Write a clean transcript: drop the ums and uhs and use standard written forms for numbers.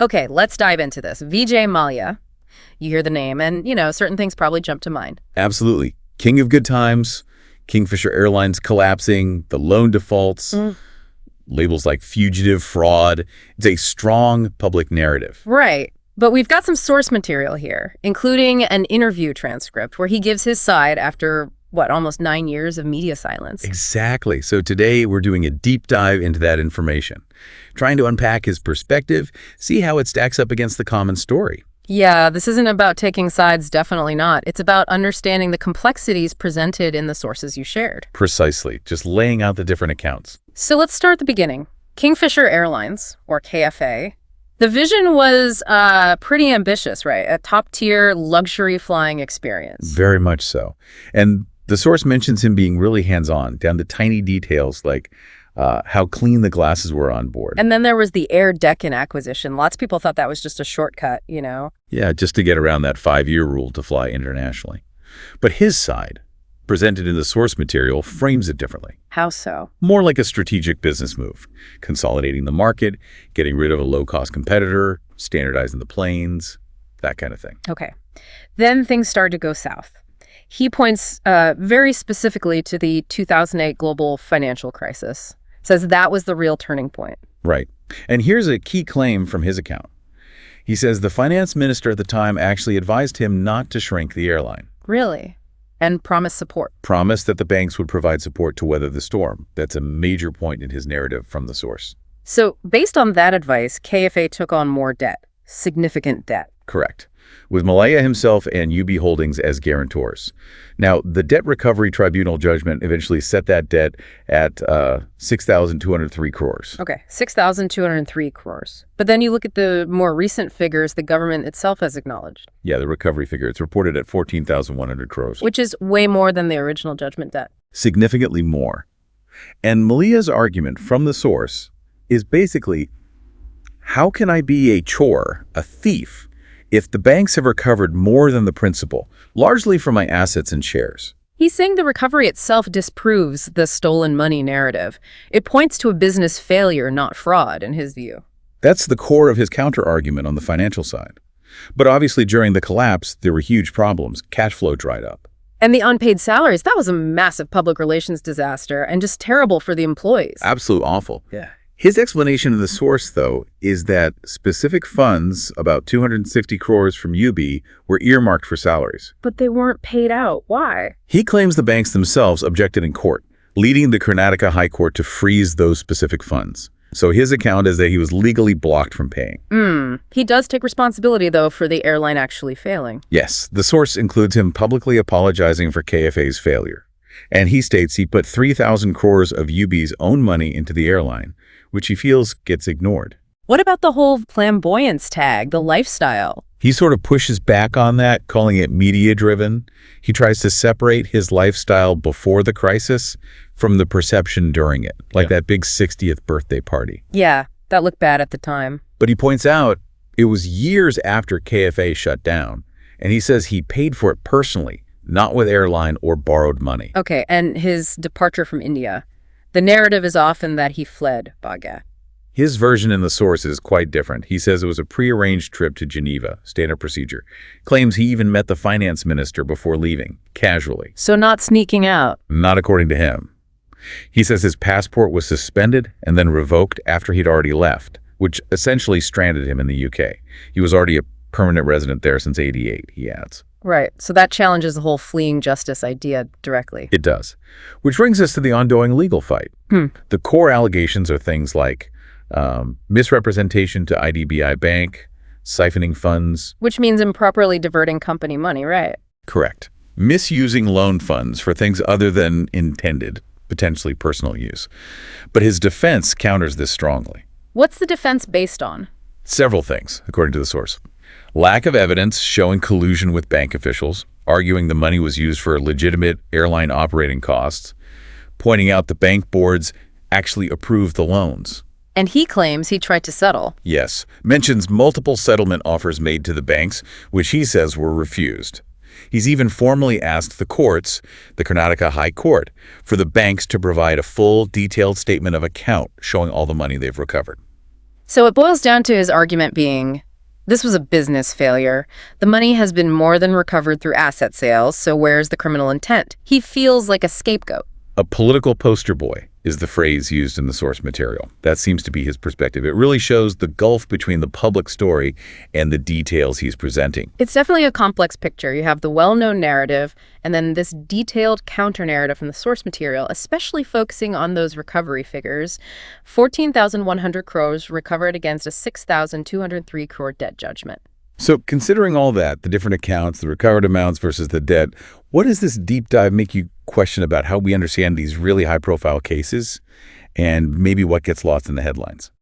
Okay, let's dive into this. Vijay Mallya, you hear the name, and, certain things probably jump to mind. Absolutely. King of good times, Kingfisher Airlines collapsing, the loan defaults, labels like fugitive, fraud. It's a strong public narrative. Right. But we've got some source material here, including an interview transcript where he gives his side after, almost 9 years of media silence. Exactly. So today we're doing a deep dive into that information, trying to unpack his perspective, see how it stacks up against the common story. Yeah, this isn't about taking sides, definitely not. It's about understanding the complexities presented in the sources you shared. Precisely. Just laying out the different accounts. So let's start at the beginning. Kingfisher Airlines, or KFA. The vision was pretty ambitious, right? A top-tier luxury flying experience. Very much so. And the source mentions him being really hands-on, down to tiny details like how clean the glasses were on board. And then there was the Air Deccan acquisition. Lots of people thought that was just a shortcut, Yeah, just to get around that 5-year rule to fly internationally. But his side, presented in the source material, frames it differently. How so? More like a strategic business move, consolidating the market, getting rid of a low-cost competitor, standardizing the planes, that kind of thing. Okay. Then things started to go south. He points very specifically to the 2008 global financial crisis. Says that was the real turning point. Right. And here's a key claim from his account. He says the finance minister at the time actually advised him not to shrink the airline. Really? And promised support. Promised that the banks would provide support to weather the storm. That's a major point in his narrative from the source. So based on that advice, KFA took on more debt. Significant debt. Correct. With Mallya himself and UB Holdings as guarantors. Now, the Debt Recovery Tribunal judgment eventually set that debt at 6,203 crores. Okay, 6,203 crores. But then you look at the more recent figures the government itself has acknowledged. Yeah, the recovery figure. It's reported at 14,100 crores. Which is way more than the original judgment debt. Significantly more. And Mallya's argument from the source is basically, how can I be a chore, a thief, if the banks have recovered more than the principal, largely from my assets and shares? He's saying the recovery itself disproves the stolen money narrative. It points to a business failure, not fraud, in his view. That's the core of his counter-argument on the financial side. But obviously during the collapse, there were huge problems. Cash flow dried up. And the unpaid salaries, that was a massive public relations disaster and just terrible for the employees. Absolute awful. Yeah. His explanation of the source, though, is that specific funds, about 260 crores from UB, were earmarked for salaries. But they weren't paid out. Why? He claims the banks themselves objected in court, leading the Karnataka High Court to freeze those specific funds. So his account is that he was legally blocked from paying. He does take responsibility, though, for the airline actually failing. Yes, the source includes him publicly apologizing for KFA's failure. And he states he put 3,000 crores of UB's own money into the airline, which he feels gets ignored. What about the whole flamboyance tag, the lifestyle? He sort of pushes back on that, calling it media-driven. He tries to separate his lifestyle before the crisis from the perception during it, like that big 60th birthday party. Yeah, that looked bad at the time. But he points out it was years after KFA shut down, and he says he paid for it personally, not with airline or borrowed money. Okay, and his departure from India. The narrative is often that he fled Baghdad. His version in the source is quite different. He says it was a prearranged trip to Geneva, standard procedure. Claims he even met the finance minister before leaving, casually. So not sneaking out. Not according to him. He says his passport was suspended and then revoked after he'd already left, which essentially stranded him in the UK. He was already a permanent resident there since '88, he adds. Right. So that challenges the whole fleeing justice idea directly. It does. Which brings us to the ongoing legal fight. The core allegations are things like misrepresentation to IDBI Bank, siphoning funds. Which means improperly diverting company money, right? Correct. Misusing loan funds for things other than intended, potentially personal use. But his defense counters this strongly. What's the defense based on? Several things, according to the source. Lack of evidence showing collusion with bank officials, arguing the money was used for legitimate airline operating costs, pointing out the bank boards actually approved the loans. And he claims he tried to settle. Yes, mentions multiple settlement offers made to the banks, which he says were refused. He's even formally asked the courts, the Karnataka High Court, for the banks to provide a full, detailed statement of account showing all the money they've recovered. So it boils down to his argument being, this was a business failure. The money has been more than recovered through asset sales, so where's the criminal intent? He feels like a scapegoat. A political poster boy is the phrase used in the source material. That seems to be his perspective. It really shows the gulf between the public story and the details he's presenting. It's definitely a complex picture. You have the well-known narrative, and then this detailed counter-narrative from the source material, especially focusing on those recovery figures. 14,100 crores recovered against a 6,203 crore debt judgment. So considering all that, the different accounts, the recovered amounts versus the debt, what does this deep dive make you question about how we understand these really high-profile cases and maybe what gets lost in the headlines?